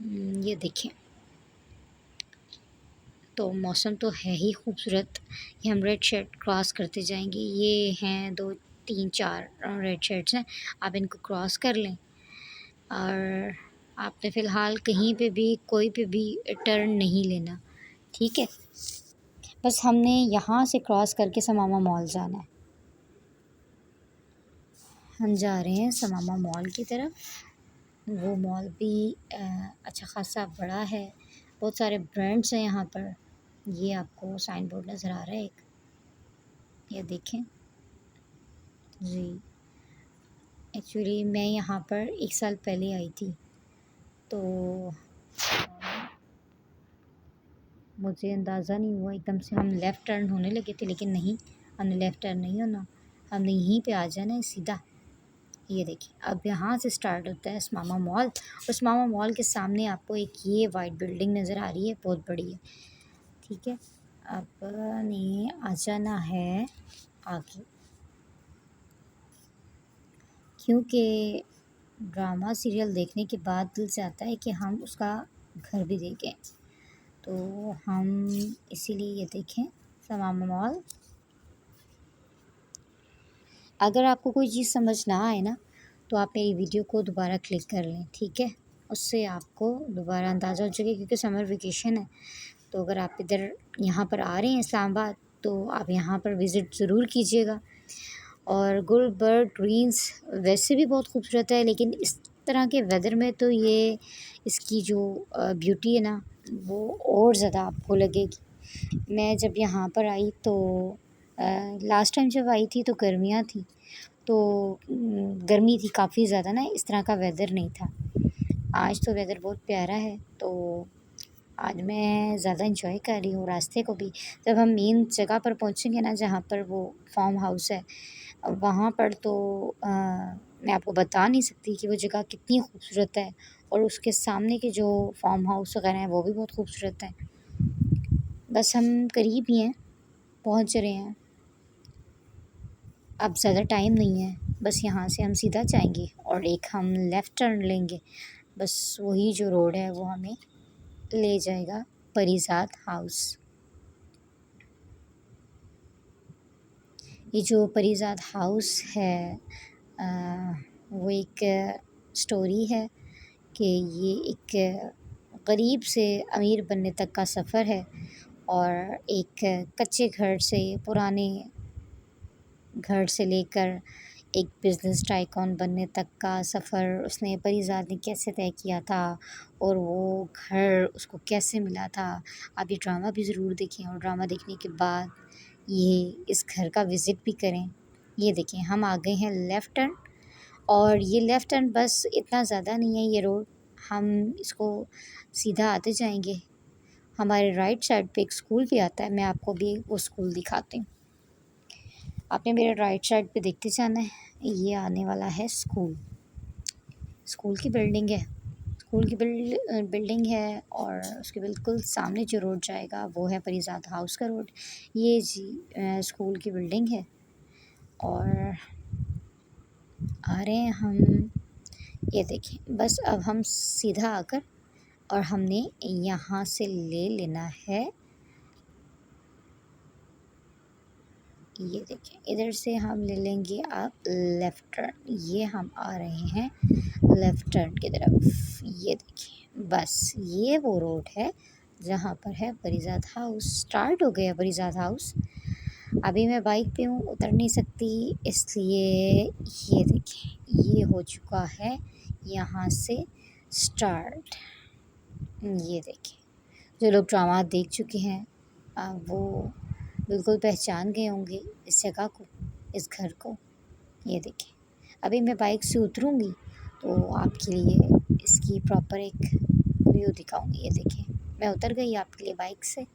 ये देखें, तो मौसम तो है ही खूबसूरत। ये हम रेड शेड क्रॉस करते जाएंगे। ये हैं 2 3 4 रेड शेड्स हैं, आप इनको क्रॉस कर लें। और आपने फ़िलहाल कहीं पे भी कोई पे भी टर्न नहीं लेना, ठीक है। बस हमने यहाँ से क्रॉस करके समामा मॉल जाना है। हम जा रहे हैं समामा मॉल की तरफ। वो मॉल भी अच्छा ख़ासा बड़ा है, बहुत सारे ब्रांड्स हैं यहाँ पर। ये आपको साइन बोर्ड नज़र आ रहा है एक, ये देखें जी। एक्चुअली मैं यहाँ पर 1 साल पहले आई थी, तो मुझे अंदाज़ा नहीं हुआ, एकदम से हम लेफ़्ट टर्न होने लगे थे, लेकिन नहीं, हमने लेफ़्ट टर्न नहीं होना, हमने यहीं पे आ जाना है सीधा। ये देखिए, अब यहाँ से स्टार्ट होता है उसमामा मॉल। उसमामा मॉल के सामने आपको एक ये वाइट बिल्डिंग नज़र आ रही है, बहुत बड़ी है, ठीक है। आपने आ जाना है आगे, क्योंकि ड्रामा सीरियल देखने के बाद दिल चाहता है कि हम उसका घर भी देखें, तो हम इसीलिए ये देखें समामा मॉल। अगर आपको कोई चीज़ समझ ना आए ना, तो आप मेरी वीडियो को दोबारा क्लिक कर लें, ठीक है। उससे आपको दोबारा अंदाज़ा हो जाएगा, क्योंकि समर वेकेशन है। तो अगर आप इधर यहाँ पर आ रहे हैं इस्लामाबाद, तो आप यहाँ पर विज़िट ज़रूर कीजिएगा। और गुलबर्ग ग्रीन्स वैसे भी बहुत खूबसूरत है, लेकिन इस तरह के वेदर में तो ये इसकी जो ब्यूटी है ना, वो और ज़्यादा आपको लगेगी। मैं जब यहाँ पर आई तो लास्ट टाइम जब आई थी तो गर्मियाँ थी, तो गर्मी थी काफ़ी ज़्यादा ना, इस तरह का वेदर नहीं था। आज तो वेदर बहुत प्यारा है, तो आज मैं ज़्यादा इंजॉय कर रही हूँ रास्ते को भी। जब हम मेन जगह पर पहुँचेंगे ना, जहाँ पर वो फार्म हाउस है, वहाँ पर तो मैं आपको बता नहीं सकती कि वो जगह कितनी खूबसूरत है, और उसके सामने के जो फार्म हाउस वगैरह हैं वो भी बहुत खूबसूरत हैं। बस हम करीब ही हैं, पहुँच रहे हैं। अब ज़्यादा टाइम नहीं है, बस यहाँ से हम सीधा जाएंगे और एक हम लेफ़्ट टर्न लेंगे। बस वही जो रोड है वो हमें ले जाएगा परीज़ाद हाउस। ये जो परीज़ाद हाउस है वो एक स्टोरी है कि ये एक गरीब से अमीर बनने तक का सफ़र है, और एक कच्चे घर से, पुराने घर से लेकर एक बिज़नेस टाइकून बनने तक का सफ़र उसने परीज़ाद ने कैसे तय किया था, और वो घर उसको कैसे मिला था। आप ये ड्रामा भी ज़रूर देखें, और ड्रामा देखने के बाद ये इस घर का विज़िट भी करें। ये देखें, हम आ गए हैं लेफ़्ट टर्न, और ये लेफ़्ट टर्न बस इतना ज़्यादा नहीं है ये रोड, हम इसको सीधा आते जाएंगे। हमारे राइट साइड पे एक स्कूल भी आता है, मैं आपको भी वो स्कूल दिखाती हूँ। आपने मेरे राइट साइड पे देखते जाना है, ये आने वाला है स्कूल। स्कूल की बिल्डिंग है, स्कूल की बिल्डिंग है, और उसके बिल्कुल सामने जो रोड जाएगा वो है परीज़ाद हाउस का रोड। ये जी स्कूल की बिल्डिंग है, और आ रहे हैं हम। ये देखिए, बस अब हम सीधा आकर, और हमने यहाँ से ले लेना है, ये देखिए इधर से हम ले लेंगे आप लेफ़्ट टर्न। ये हम आ रहे हैं लेफ़्ट टर्न की तरफ। ये देखिए, बस ये वो रोड है जहाँ पर है परीज़ाद हाउस। स्टार्ट हो गया परीज़ाद हाउस। अभी मैं बाइक पे हूँ, उतर नहीं सकती, इसलिए ये देखिए ये हो चुका है यहाँ से स्टार्ट। ये देखिए, जो लोग ड्रामा देख चुके हैं वो बिल्कुल पहचान गए होंगे इस जगह को, इस घर को। ये देखिए, अभी मैं बाइक से उतरूँगी तो आपके लिए इसकी प्रॉपर एक व्यू दिखाऊँगी। ये देखिए, मैं उतर गई आपके लिए बाइक से।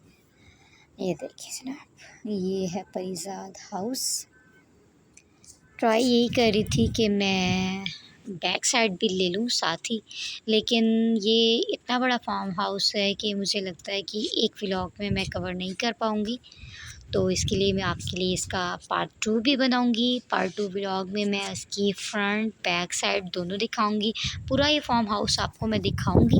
ये देखिए जनाब, ये है परीज़ाद हाउस। ट्राई यही कर रही थी कि मैं बैक साइड भी ले लूँ साथ ही, लेकिन ये इतना बड़ा फार्म हाउस है कि मुझे लगता है कि एक व्लॉग में मैं कवर नहीं कर पाऊँगी। तो इसके लिए मैं आपके लिए इसका पार्ट 2 भी बनाऊँगी। पार्ट 2 व्लॉग में मैं इसकी फ्रंट बैक साइड दोनों दिखाऊँगी। पूरा ये फार्म हाउस आपको मैं दिखाऊँगी।